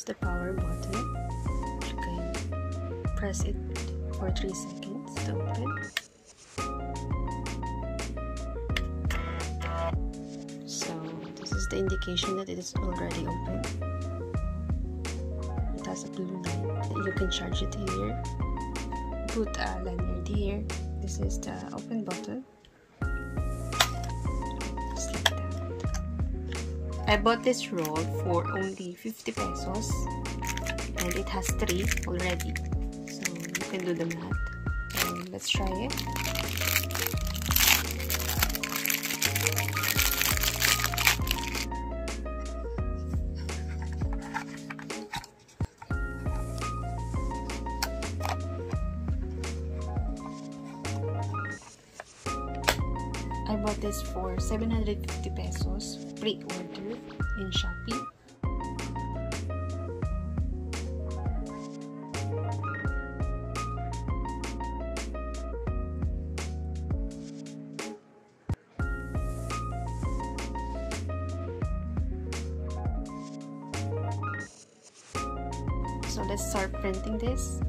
is the power button. You can press it for 3 seconds to open. So this is the indication that it is already open. It has a blue light. You can charge it here. Put a lanyard here. This is the open button. Just like that. I bought this roll for only 50 pesos and it has 3 already. So you can do the math. And let's try it. I bought this for 750 pesos pre-order in Shopee. So let's start printing this.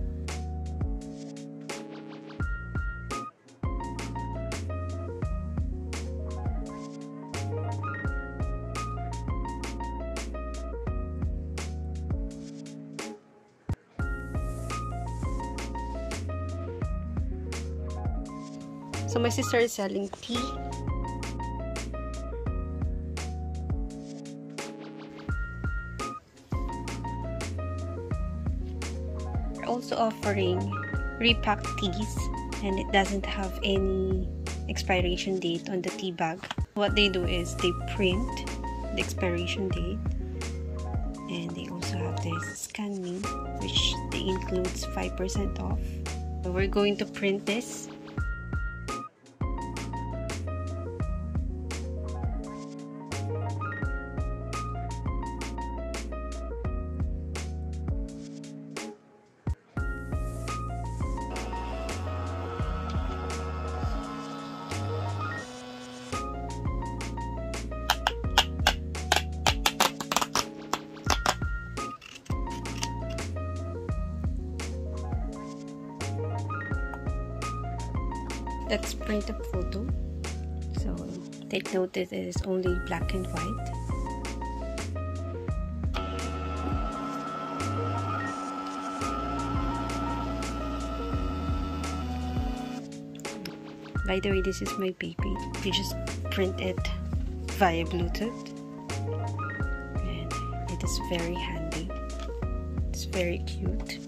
So my sister is selling tea. We're also offering repacked teas, and it doesn't have any expiration date on the tea bag. What they do is they print the expiration date, and they also have this scan me, which they includes 5% off. So we're going to print this. Let's print a photo. So take note that it is only black and white. By the way, this is my baby. You just print it via Bluetooth, and it is very handy. It's very cute.